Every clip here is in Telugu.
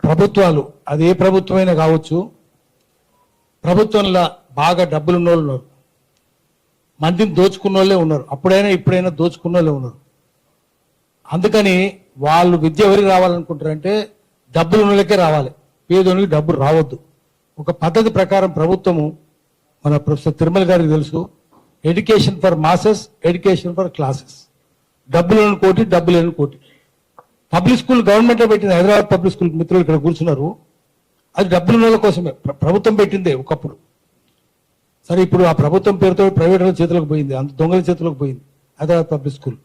ప్రభుత్వాలు అది ఏ ప్రభుత్వమైనా కావచ్చు, ప్రభుత్వంలో బాగా డబ్బులు ఉన్న వాళ్ళు ఉన్నారు, మందిని దోచుకున్న వాళ్ళే ఉన్నారు, అప్పుడైనా ఇప్పుడైనా దోచుకున్న వాళ్ళే ఉన్నారు. అందుకని వాళ్ళు విద్య ఎవరికి రావాలనుకుంటారంటే డబ్బులు ఉన్న వాళ్ళకే రావాలి, పేదోనికి డబ్బులు రావద్దు. ఒక పద్ధతి ప్రకారం ప్రభుత్వము, మన ప్రొఫెసర్ తిరుమల గారికి తెలుసు, education for masses, education for classes. డబ్బులను కోటి, డబ్బులను కోటి. పబ్లిక్ స్కూల్ గవర్నమెంట్ పెట్టింది, హైదరాబాద్ పబ్లిక్ స్కూల్ మిత్రులు ఇక్కడ కూర్చున్నారు, అది డబ్బులు ఉన్న కోసమే ప్రభుత్వం పెట్టిందే ఒకప్పుడు. సరే, ఇప్పుడు ఆ ప్రభుత్వం పేరుతో ప్రైవేట్ చేతులకు పోయింది, అంత దొంగల చేతులకు పోయింది హైదరాబాద్ పబ్లిక్ స్కూల్.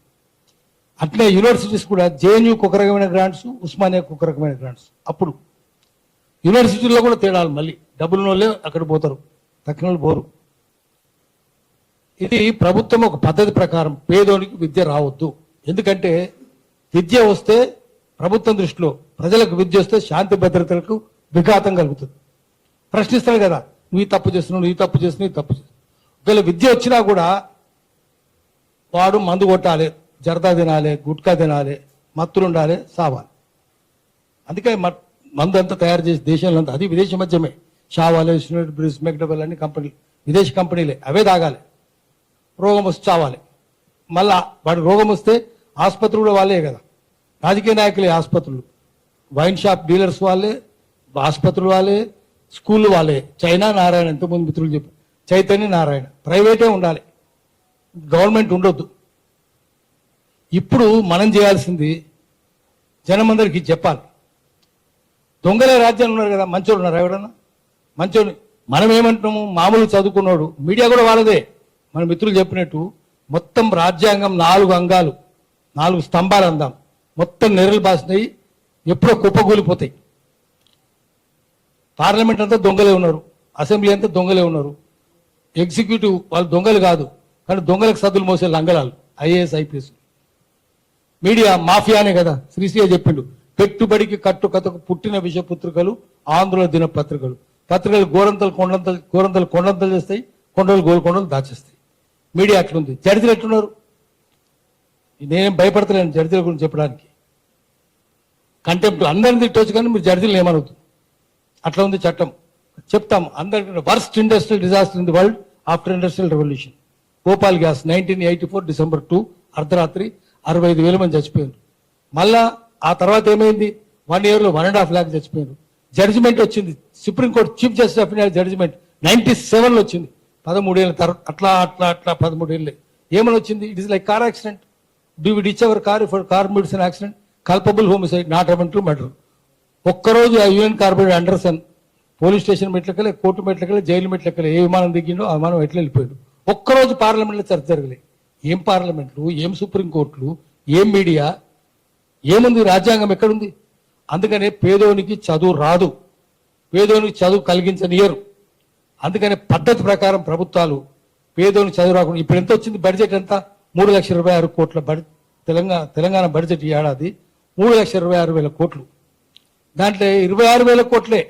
అట్లే యూనివర్సిటీస్ కూడా జేఎన్యూకి ఒక రకమైన గ్రాంట్స్, ఉస్మానియాకి ఒక రకమైన గ్రాంట్స్. అప్పుడు యూనివర్సిటీల్లో కూడా తేడాలు, మళ్ళీ డబ్బులు వాళ్ళే అక్కడ పోతారు, తక్కిన వాళ్ళు పోరు. ఇది ప్రభుత్వం ఒక పద్ధతి ప్రకారం పేదోనికి విద్య రావద్దు. ఎందుకంటే విద్య వస్తే ప్రభుత్వం దృష్టిలో ప్రజలకు విద్య వస్తే శాంతి భద్రతలకు విఘాతం కలుగుతుంది. ప్రశ్నిస్తాడు కదా, నువ్వు తప్పు చేస్తున్నావు, నువ్వు తప్పు చేస్తున్నావు, నువ్వు తప్పు చేస్తున్నావు. ఒకవేళ విద్య వచ్చినా కూడా వాడు మందు కొట్టాలి, జర్దా తినాలి, గుట్కా తినాలి, మత్తులు ఉండాలి, సావాలి. అందుకే మందు అంతా తయారు చేసి దేశంలో అంతా, అది విదేశీ మద్యమే, షావాలే, బ్రిజ్, మెక్డబెల్ అన్ని కంపెనీలు, విదేశీ కంపెనీలే, అవే తాగాలి. రోగం వస్తే చావాలి. మళ్ళా వాడు రోగం వస్తే ఆసుపత్రులు కూడా వాళ్ళే కదా, రాజకీయ నాయకులే ఆసుపత్రులు, వైన్ షాప్ డీలర్స్ వాళ్ళే, ఆసుపత్రులు వాళ్ళే, స్కూల్ వాళ్ళే. చైనా నారాయణ, ఎంతమంది మిత్రులు చెప్పు, చైతన్య నారాయణ. ప్రైవేటే ఉండాలి, గవర్నమెంట్ ఉండొద్దు. ఇప్పుడు మనం చేయాల్సింది జనమందరికి చెప్పాలి. దొంగలే రాజ్యాలు ఉన్నారు కదా, మంచోళ్ళు ఉన్నారు ఎవడన్నా? మంచోళ్ళు మనం ఏమంటున్నాము, మామూలు చదువుకున్నాడు, మీడియా కూడా వాళ్ళదే. మన మిత్రులు చెప్పినట్టు మొత్తం రాజ్యాంగం 4 అంగాలు, 4 స్తంభాలు అందాం, మొత్తం నెరలు బాసినాయి, ఎప్పుడో కుప్పగూలిపోతాయి. పార్లమెంట్ అంతా దొంగలే ఉన్నారు, అసెంబ్లీ అంతా దొంగలే ఉన్నారు, ఎగ్జిక్యూటివ్ వాళ్ళు దొంగలు కాదు, కానీ దొంగలకు సద్దులు మోసే లంగలాలు ఐఏఎస్ ఐపీఎస్. మీడియా మాఫియానే కదా, శ్రీశ్రీ చెప్పిండు, పెట్టుబడికి కట్టుకథకు పుట్టిన విషపుత్రికలు ఆంధ్రుల దినపత్రికలు. పత్రికలు గోరంతలు కొండంతలు చేస్తాయి, కొండలు గోల్కొండలు దాచేస్తాయి. మీడియా అట్లుంది. జడ్జిలు ఎట్లున్నారు? నేనేం భయపడతలేను జడ్జిల గురించి చెప్పడానికి. కంటెంప్ట్ అందరిని తిట్టవచ్చు, కానీ మీరు జడ్జిలు ఏమనవుతుంది, అట్లా ఉంది చట్టం. చెప్తాం అందరికీ. Worst industrial disaster in the world after industrial revolution, Bhopal gas 1984 December 2 అర్ధరాత్రి 65,000 మంది చచ్చిపోయారు. మళ్ళా ఆ తర్వాత ఏమైంది, 1 yearలో 1.5 lakh చచ్చిపోయారు. జడ్జిమెంట్ వచ్చింది, supreme court chief justice of India judgement 97లో వచ్చింది, 13 ఏళ్ళ తర్వాత. అట్లా 13 ఏళ్ళే. ఏమని వచ్చింది? It is like car accident, do we ditch our car for car meets an accident, culpable homicide, not amount to murder. ఒక్కరోజు ఆ UN corporate Anderson police station మెట్లకెళ్ళి, కోర్టు మెట్లకెళ్ళి, జైలు మెట్లకెళ్ళి, ఏ విమానం దిగిండో ఆ విమానం ఎట్లా వెళ్ళిపోయాడు. ఒక్కరోజు పార్లమెంట్లో చర్చ జరగలే. ఏం పార్లమెంట్లు, ఏం సుప్రీంకోర్టులు, ఏం మీడియా, ఏముంది? రాజ్యాంగం ఎక్కడుంది? అందుకనే పేదోనికి చదువు రాదు, పేదోనికి చదువు కలిగించనియరు. అందుకనే పద్ధతి ప్రకారం ప్రభుత్వాలు పేదోనికి చదువు రాకుండా. ఇప్పుడు ఎంత వచ్చింది బడ్జెట్? ఎంత? 3,26,000 కోట్ల తెలంగాణ బడ్జెట్ ఈ ఏడాది 3,26,000 కోట్లు. దాంట్లో 26,000 కోట్లే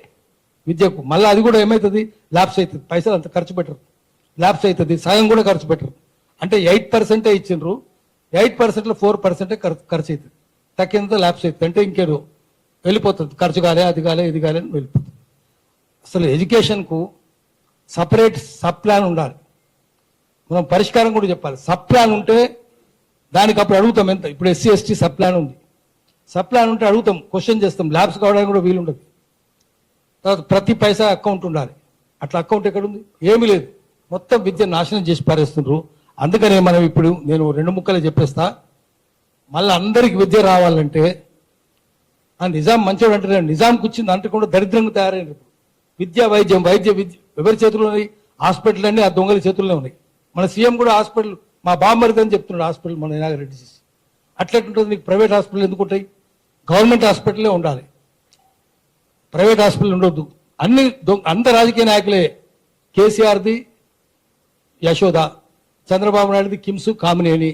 విద్యకు. మళ్ళీ అది కూడా ఏమవుతుంది? ల్యాబ్స్ అవుతుంది. పైసలు అంత ఖర్చు పెట్టరు, ల్యాబ్స్ అవుతుంది, సగం కూడా ఖర్చు పెట్టరు. అంటే 8% ఇచ్చిండ్రు, 8%లో 4% ఖర్చు అవుతుంది, తక్కినంత ల్యాబ్స్ అవుతుంది. అంటే ఇంకేదో వెళ్ళిపోతుంది, ఖర్చు కాలే, అది కాలే, ఇది కాలే అని వెళ్ళిపోతుంది. అసలు ఎడ్యుకేషన్కు సపరేట్ సబ్ ప్లాన్ ఉండాలి. మనం పరిష్కారం కూడా చెప్పాలి. సబ్ ప్లాన్ ఉంటే దానికి అప్పుడు అడుగుతాం ఎంత. ఇప్పుడు SC ST సబ్ ప్లాన్ ఉంది, సబ్ ప్లాన్ ఉంటే అడుగుతాం, క్వశ్చన్ చేస్తాం. ల్యాబ్స్ కావడానికి కూడా వీలుండదు. తర్వాత ప్రతి పైసా అకౌంట్ ఉండాలి. అట్లా అకౌంట్ ఎక్కడుంది? ఏమీ లేదు. మొత్తం విద్య నాశనం చేసి పారేస్తుండ్రు. అందుకనే మనం ఇప్పుడు నేను 2 ముక్కలే చెప్పేస్తా. మళ్ళీ అందరికి విద్య రావాలంటే ఆ నిజాం మంచోడు అంటే నిజాంకి వచ్చింది అంటే కూడా దరిద్రంగా తయారైన విద్య, వైద్యం, విద్య ఎవరి చేతుల్లో ఉన్నాయి? హాస్పిటల్ అన్నీ ఆ దొంగల చేతుల్లో ఉన్నాయి. మన సీఎం కూడా హాస్పిటల్ మా బామ్మరిది అని చెప్తున్నాడు, హాస్పిటల్ మన ఇనాగరేట్ చేసి. అట్లెట్టుంటుంది? నీకు ప్రైవేట్ హాస్పిటల్ ఎందుకు ఉంటాయి? గవర్నమెంట్ హాస్పిటలే ఉండాలి, ప్రైవేట్ హాస్పిటల్ ఉండొద్దు. అన్ని అంత రాజకీయ నాయకులే. కేసీఆర్ది యశోద, చంద్రబాబు నాయుడుది కిమ్స్ కామినేని,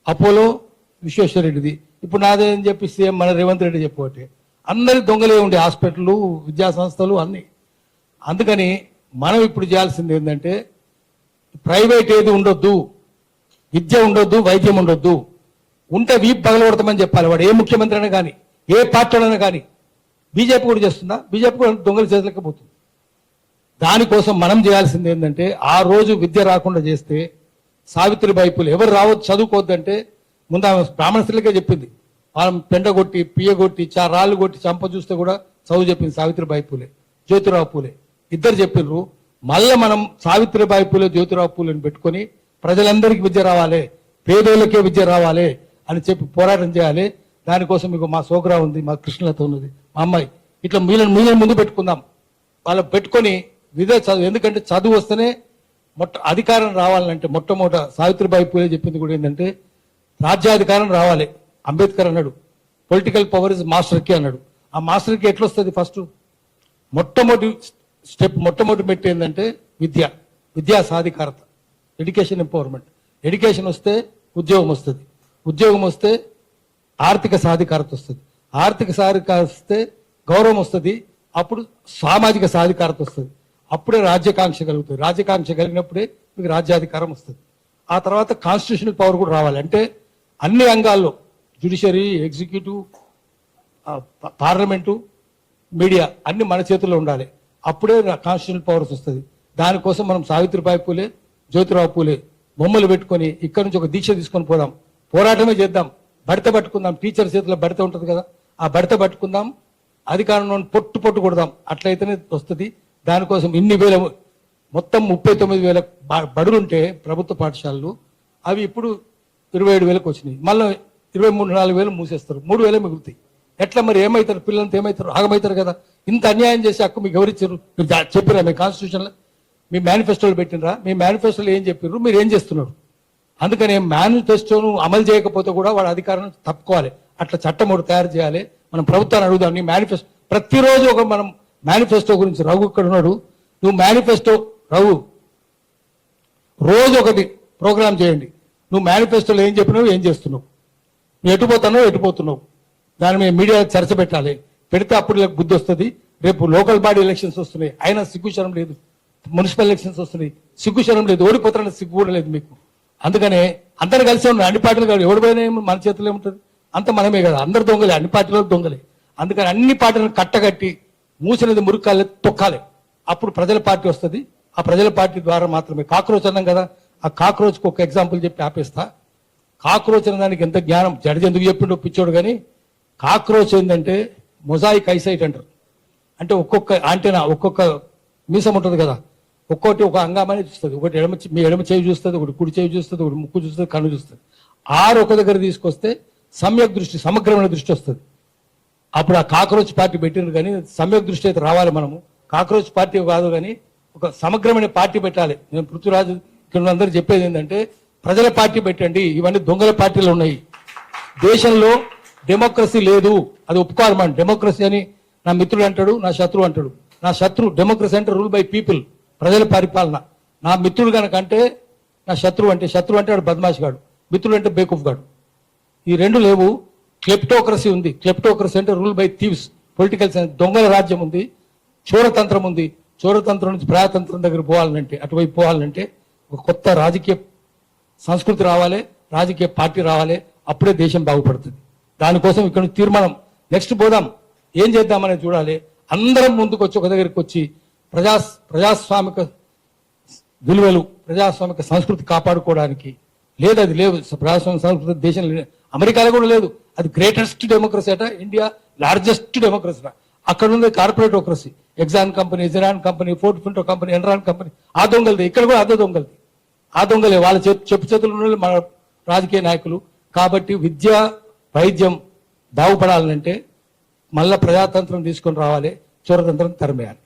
అపోలో విశ్వేశ్వరరెడ్డిది, ఇప్పుడు నాదే అని చెప్పి సీఎం మన రేవంత్ రెడ్డి చెప్పబట్టే అందరి దొంగలే ఉండే హాస్పిటళ్ళు, విద్యా సంస్థలు అన్నీ. అందుకని మనం ఇప్పుడు చేయాల్సింది ఏంటంటే ప్రైవేట్ ఏది ఉండొద్దు, విద్య ఉండొద్దు, వైద్యం ఉండొద్దు. ఉంటే వీపు పగలగొడతామని చెప్పాలి. వాడు ఏ ముఖ్యమంత్రి అయినా కానీ, ఏ పార్టీ అయినా కానీ, బీజేపీ కూడా చేస్తుందా? బీజేపీ కూడా దొంగల చేతులకే పోతుంది. దానికోసం మనం చేయాల్సింది ఏంటంటే, ఆ రోజు విద్య రాకుండా చేస్తే సావిత్రిబాయి పూలే ఎవరు రావద్దు చదువుకోవద్దంటే ముందు ఆమె బ్రాహ్మణ స్త్రీలకే చెప్పింది. వాళ్ళని పెండ కొట్టి పియ్య కొట్టి రాళ్ళు కొట్టి చంప చూస్తే కూడా చదువు చెప్పింది సావిత్రిబాయి పూలే, జ్యోతిరావు పూలే ఇద్దరు చెప్పిండ్రు. మళ్ళీ మనం సావిత్రిబాయి పూలే జ్యోతిరావు పూలేని పెట్టుకొని ప్రజలందరికీ విద్య రావాలి, పేదోళ్ళకే విద్య రావాలి అని చెప్పి పోరాటం చేయాలి. దానికోసం మీకు మా సోకరా ఉంది, మా కృష్ణలత ఉన్నది, మా అమ్మాయి, ఇట్లా మీలను ముందు పెట్టుకుందాం. వాళ్ళు పెట్టుకొని విద్య చదువు, ఎందుకంటే చదువు వస్తేనే అధికారం రావాలంటే మొట్టమొదట సావిత్రిబాయి పూలే చెప్పింది కూడా ఏంటంటే రాజ్యాధికారం రావాలి. అంబేద్కర్ అన్నాడు పొలిటికల్ పవర్ ఇస్ మాస్టర్ కి అన్నాడు. ఆ మాస్టర్ కి ఎట్లా వస్తుంది? ఫస్ట్ మొట్టమొదటి మెట్టు ఏంటంటే విద్యా సాధికారత, ఎడ్యుకేషన్ ఎంపవర్మెంట్. ఎడ్యుకేషన్ వస్తే ఉద్యోగం వస్తుంది, ఉద్యోగం వస్తే ఆర్థిక సాధికారత వస్తుంది, ఆర్థిక సాధికారత వస్తే గౌరవం వస్తుంది, అప్పుడు సామాజిక సాధికారత వస్తుంది, అప్పుడే రాజ్యాకాంక్ష కలుగుతుంది. రాజ్యాకాంక్ష కలిగినప్పుడే మీకు రాజ్యాధికారం వస్తుంది. ఆ తర్వాత కాన్స్టిట్యూషనల్ పవర్ కూడా రావాలి. అంటే అన్ని రంగాల్లో జ్యుడిషియరీ, ఎగ్జిక్యూటివ్, పార్లమెంటు, మీడియా అన్ని మన చేతుల్లో ఉండాలి. అప్పుడే కాన్స్టిట్యూషనల్ పవర్స్ వస్తుంది. దానికోసం మనం సావిత్రిబాయి పూలే, జ్యోతిరావు పూలే బొమ్మలు పెట్టుకొని ఇక్కడ నుంచి ఒక దీక్ష తీసుకొని పోదాం, పోరాటమే చేద్దాం, బడత పట్టుకుందాం. టీచర్ చేతిలో బడత ఉంటుంది కదా, ఆ బడత పట్టుకుందాం, అధికారంలో పొట్టు కొడదాం. అట్లయితేనే వస్తుంది. దానికోసం ఇన్ని వేల, మొత్తం 39,000 బడులుంటే ప్రభుత్వ పాఠశాలలు, అవి ఇప్పుడు 27,000కు వచ్చినాయి. మళ్ళీ 23-24,000 మూసేస్తారు, 3,000 మిగులుతాయి. ఎట్లా మరి? ఏమవుతారు పిల్లలంతా? ఏమవుతారు? ఆగమవుతారు కదా. ఇంత అన్యాయం చేసే హక్కు మీకు ఎవరిచ్చారు? మీరు చెప్పిరా మీ కాన్స్టిట్యూషన్లో? మీ మేనిఫెస్టోలో పెట్టినరా? మీ మేనిఫెస్టోలో ఏం చెప్పారు? మీరు ఏం చేస్తున్నారు? అందుకని మేనిఫెస్టోను అమలు చేయకపోతే కూడా వాడు అధికారం తప్పుకోవాలి. అట్లా చట్టం ఒకటి తయారు చేయాలి. మనం ప్రభుత్వాన్ని అడుగుదాం. నీ మేనిఫెస్టో ప్రతిరోజు ఒక మనం మేనిఫెస్టో గురించి, రఘు ఇక్కడ ఉన్నాడు, నువ్వు మేనిఫెస్టో రఘు రోజు ఒకటి ప్రోగ్రామ్ చేయండి. నువ్వు మేనిఫెస్టోలో ఏం చెప్పినావు, ఏం చేస్తున్నావు, నువ్వు ఎటుపోతున్నావు, దాని మీద మీడియా చర్చ పెట్టాలి. పెడితే అప్పుడు బుద్ధి వస్తుంది. రేపు లోకల్ బాడీ ఎలక్షన్స్ వస్తున్నాయి, అయినా సిగ్గుశరం లేదు. మున్సిపల్ ఎలక్షన్స్ వస్తున్నాయి, సిగ్గుశరం లేదు. ఓడిపోతారని సిగ్గు కూడా లేదు మీకు. అందుకనే అందరు కలిసి ఉన్నారు. అన్ని పార్టీలు కాదు, ఎవడిపోయినా మన చేతిలో ఏముంటుంది? అంత మనమే కదా, అందరు దొంగలే, అన్ని పార్టీలో దొంగలే. అందుకని అన్ని పార్టీలను కట్టగట్టి మూసినది మురుకాలే తొక్కాలి. అప్పుడు ప్రజల పార్టీ వస్తుంది. ఆ ప్రజల పార్టీ ద్వారా మాత్రమే. కాక్రోచ్ అన్నాం కదా, ఆ కాక్రోచ్కి ఒక ఎగ్జాంపుల్ చెప్పి ఆపేస్తా. కాక్రోచ్ అనే దానికి ఎంత జ్ఞానం జడ్జి ఎందుకు చెప్పిండో పిచ్చోడు. కానీ కాక్రోచ్ ఏంటంటే మొజాయిక్ ఐసైట్ అంటారు. అంటే ఒక్కొక్క యాంటెనా, ఒక్కొక్క మీసం ఉంటుంది కదా, ఒక్కొక్కటి ఒక అంగామని చూస్తుంది. ఒకటి మీ ఎడమ చేయి చూస్తుంది, ఒకటి కుడి చేయి చూస్తుంది, ఒకటి ముక్కు చూస్తుంది, కన్ను చూస్తుంది. ఆరు ఒక దగ్గర తీసుకొస్తే సమ్యక్ దృష్టి, సమగ్రమైన దృష్టి వస్తుంది. అప్పుడు ఆ కాక్రోచ్ పార్టీ పెట్టినారు. కానీ సమ్యక్ దృష్టి అయితే రావాలి. మనము కాక్రోచ్ పార్టీ కాదు, కానీ ఒక సమగ్రమైన పార్టీ పెట్టాలి. నేను పృథ్వీరాజు ఇక్కడ అందరూ చెప్పేది ఏంటంటే ప్రజల పార్టీ పెట్టండి. ఇవన్నీ దొంగల పార్టీలు ఉన్నాయి. దేశంలో డెమోక్రసీ లేదు, అది ఒప్పుకోవాలి. మనం డెమోక్రసీ అని నా మిత్రుడు అంటాడు, నా శత్రువు అంటాడు. నా శత్రువు డెమోక్రసీ అంటే రూల్ బై పీపుల్, ప్రజల పరిపాలన. నా మిత్రుడు కనుక అంటే నా శత్రువు అంటే వాడు బద్మాష్ గాడు, మిత్రుడు అంటే బేకూఫ్ గాడు. ఈ రెండు లేవు. క్లెప్టోక్రసీ ఉంది. క్లెప్టోక్రసీ అంటే rule by thieves, political science, దొంగల రాజ్యం ఉంది. చోరతంత్రం ఉంది. చోరతంత్రం నుంచి ప్రజాతంత్రం దగ్గర పోవాలంటే, అటువైపు పోవాలంటే ఒక కొత్త రాజకీయ సంస్కృతి రావాలి, రాజకీయ పార్టీ రావాలి. అప్పుడే దేశం బాగుపడుతుంది. దానికోసం ఇక్కడ తీర్మానం నెక్స్ట్ పోదాం, ఏం చేద్దామనేది చూడాలి. అందరం ముందుకు వచ్చి ఒక దగ్గరికి వచ్చి ప్రజాస్వామిక విలువలు, ప్రజాస్వామిక సంస్కృతి కాపాడుకోవడానికి. లేదు, అది లేవు. ప్రజాస్వామిక సంస్కృతి దేశంలో అమెరికాలో కూడా లేదు. అది గ్రేటెస్ట్ డెమోక్రసీ అట, ఇండియా లార్జెస్ట్ డెమోక్రసీ. అక్కడ ఉంది కార్పొరేటోక్రసీ. ఎగ్జాన్ కంపెనీ, జిరాన్ company, Ford Pinto company, Enron company. ఆ దొంగలది. ఇక్కడ కూడా అదే దొంగలది. ఆ దొంగలే వాళ్ళ చెప్పు చేతులు ఉన్న మన రాజకీయ నాయకులు. కాబట్టి విద్య, వైద్యం బాగుపడాలంటే మళ్ళా ప్రజాతంత్రం తీసుకొని రావాలి, చోరతంత్రం తరిమేయాలి.